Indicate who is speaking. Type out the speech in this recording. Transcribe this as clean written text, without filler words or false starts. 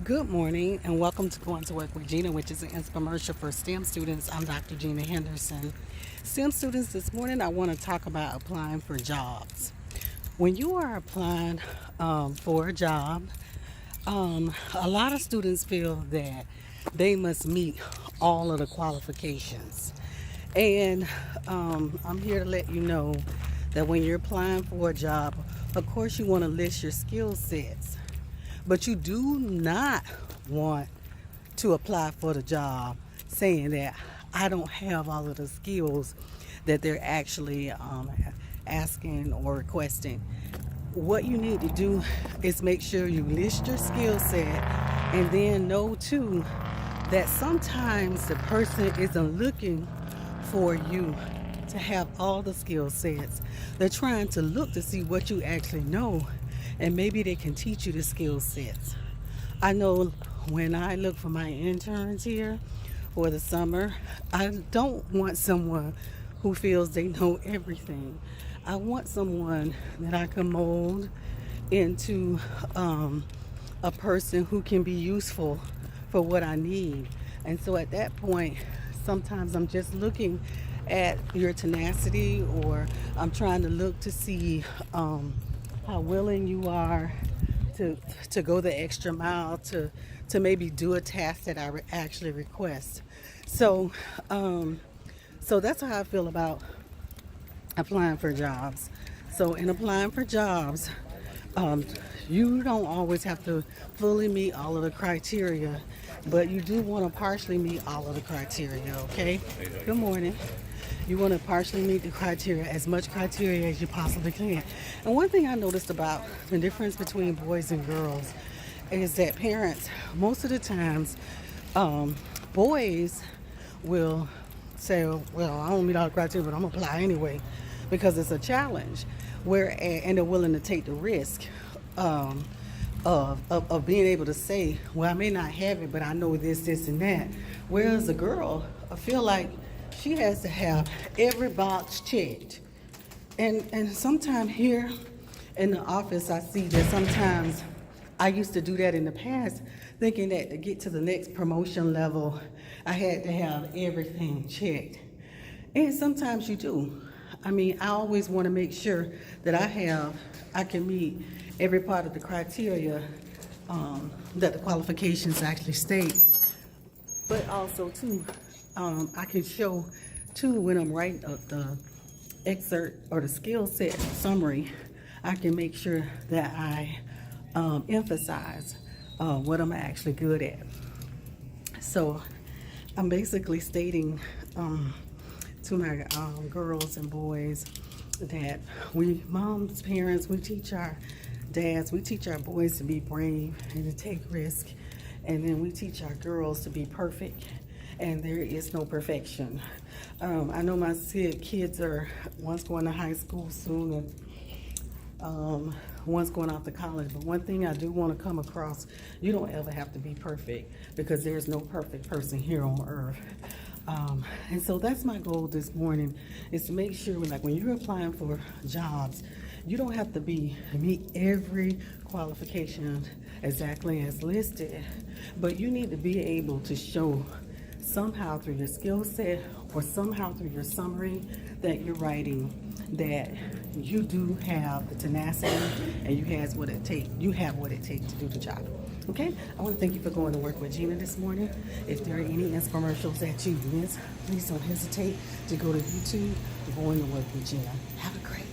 Speaker 1: Good morning and welcome to Going to Work with Gena, which is an Inspiremercial for STEM students. I'm Dr. Gena Henderson. STEM students, this morning I want to talk about applying for jobs. When you are applying for a job, a lot of students feel that they must meet all of the qualifications. And I'm here to let you know that when you're applying for a job, of course, you want to list your skill sets, but you do not want to apply for the job saying that I don't have all of the skills that they're actually asking or requesting. What you need to do is make sure you list your skill set and then know too that sometimes the person isn't looking for you to have all the skill sets. They're trying to look to see what you actually know, and maybe they can teach you the skill sets. I know when I look for my interns here for the summer, I don't want someone who feels they know everything. I want someone that I can mold into a person who can be useful for what I need. And so at that point, sometimes I'm just looking at your tenacity, or I'm trying to look to see how willing you are to go the extra mile to maybe do a task that I actually request. So so that's how I feel about applying for jobs. So in applying for jobs, um, you don't always have to fully meet all of the criteria, but you do want to partially meet all of the criteria, okay? Good morning. You want to partially meet the criteria, as much criteria as you possibly can. And one thing I noticed about the difference between boys and girls is that parents, most of the times, boys will say, well, I don't meet all the criteria, but I'm going to apply anyway because it's a challenge. And they're willing to take the risk of being able to say, well, I may not have it, but I know this, and that. Whereas a girl, I feel like she has to have every box checked. And sometimes here in the office, I see that sometimes I used to do that in the past, thinking that to get to the next promotion level, I had to have everything checked. And sometimes you do. I mean, I always want to make sure that I can meet every part of the criteria that the qualifications actually state. But also too, I can show too when I'm writing the excerpt or the skill set summary, I can make sure that I emphasize what I'm actually good at. So I'm basically stating to my girls and boys that we moms, parents, we teach our dads, we teach our boys to be brave and to take risk, and then we teach our girls to be perfect, and there is no perfection. I know my kids are one's going to high school soon, and one's going off to college, but one thing I do want to come across, you don't ever have to be perfect because there's no perfect person here on earth. And so that's my goal this morning, is to make sure, like when you're applying for jobs, you don't have to meet every qualification exactly as listed, but you need to be able to show somehow through your skill set or somehow through your summary that you're writing that you do have the tenacity and you have what it takes to do the job. Okay, I want to thank you for going to work with Gena this morning. If there are any infomercials that you miss, please don't hesitate to go to YouTube, Going to Work with Gena. Have a great